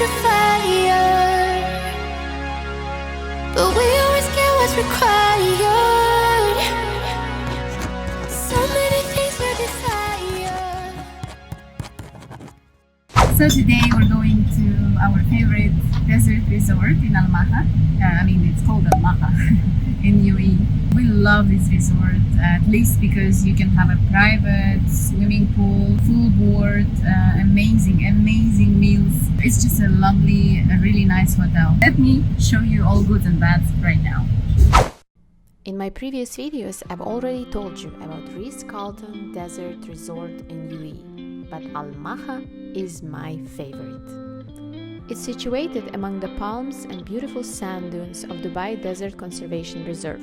your fire, but we always get what's required. So many things we desire. So today we're going to our favorite desert resort in Maha. It's called Maha in UAE. We love this resort, at least because you can have a private swimming pool, full board, amazing meals. It's just a really nice hotel. Let me show you all good and bad right now. In my previous videos, I've already told you about Ritz-Carlton Desert Resort in UAE, but Al Maha is my favorite. It's situated among the palms and beautiful sand dunes of Dubai Desert Conservation Reserve.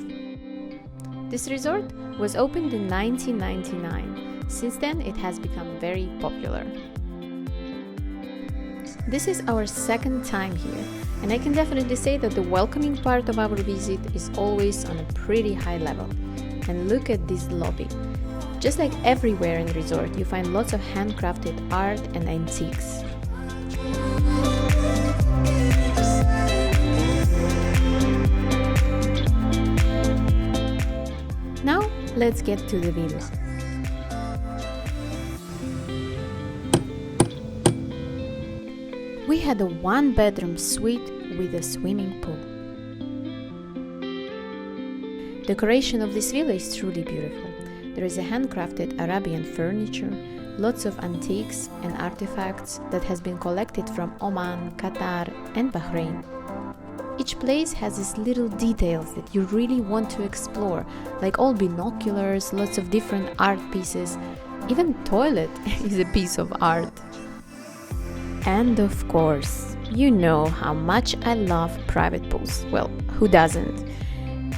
This resort was opened in 1999. Since then, it has become very popular. This is our second time here, and I can definitely say that the welcoming part of our visit is always on a pretty high level. And look at this lobby. Just like everywhere in the resort, you find lots of handcrafted art and antiques. Now, let's get to the villa. We had a one-bedroom suite with a swimming pool. Decoration of this villa is truly beautiful. There is a handcrafted Arabian furniture, lots of antiques and artifacts that has been collected from Oman, Qatar and Bahrain. Each place has these little details that you really want to explore, like all binoculars, lots of different art pieces. Even toilet is a piece of art. And of course, you know how much I love private pools. Well, who doesn't?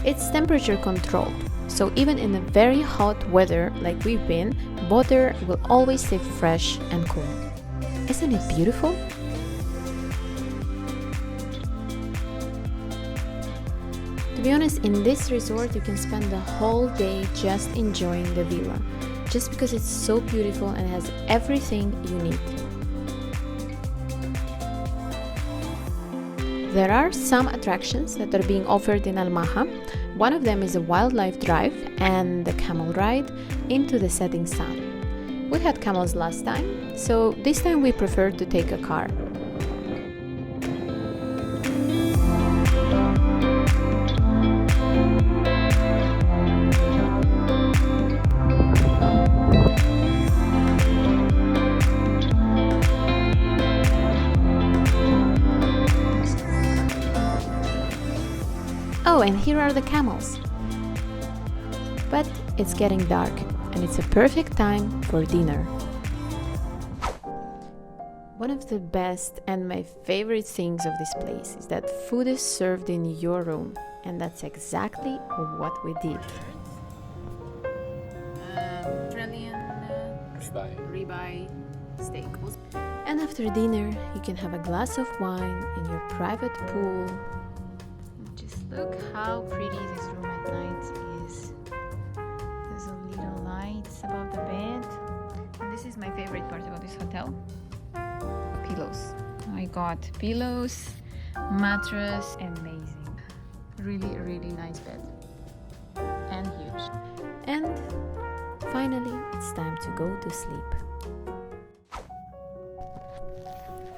It's temperature controlled, so even in a very hot weather like we've been, water will always stay fresh and cool. Isn't it beautiful? To be honest, in this resort you can spend the whole day just enjoying the villa, just because it's so beautiful and has everything you need. There are some attractions that are being offered in Al Maha. One of them is a wildlife drive and the camel ride into the setting sun. We had camels last time, so this time we prefer to take a car. Oh, and here are the camels. But it's getting dark, and it's a perfect time for dinner. One of the best and my favorite things of this place is that food is served in your room, and that's exactly what we did. Australian ribeye steak. And after dinner, you can have a glass of wine in your private pool. Look how pretty this room at night is. There's a little lights above the bed. And this is my favorite part about this hotel. Pillows. I got pillows, mattress, amazing. Really nice bed. And huge. And finally, it's time to go to sleep.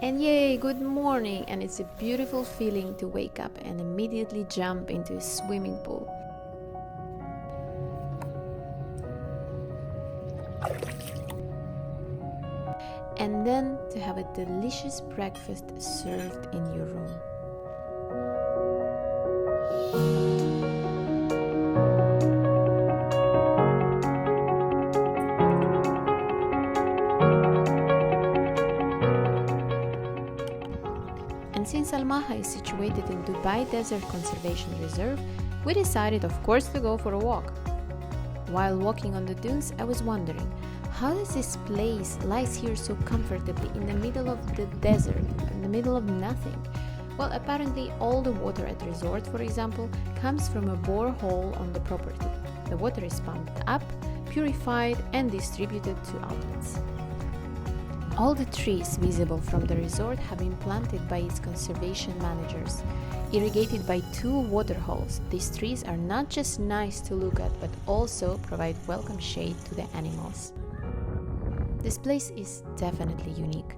And yay, good morning! And it's a beautiful feeling to wake up and immediately jump into a swimming pool. And then to have a delicious breakfast served in your room. And since Al Maha is situated in Dubai Desert Conservation Reserve, we decided of course to go for a walk. While walking on the dunes, I was wondering, how does this place lies here so comfortably in the middle of the desert, in the middle of nothing? Well, apparently all the water at the resort, for example, comes from a borehole on the property. The water is pumped up, purified and distributed to outlets. All the trees visible from the resort have been planted by its conservation managers. Irrigated by 2 water holes, these trees are not just nice to look at but also provide welcome shade to the animals. This place is definitely unique.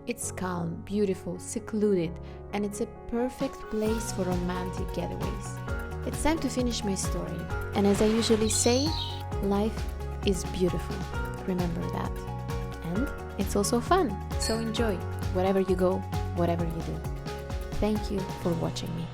It's calm, beautiful, secluded, and it's a perfect place for romantic getaways. It's time to finish my story, and as I usually say, life is beautiful. Remember that. And it's also fun, so enjoy wherever you go, whatever you do. Thank you for watching me.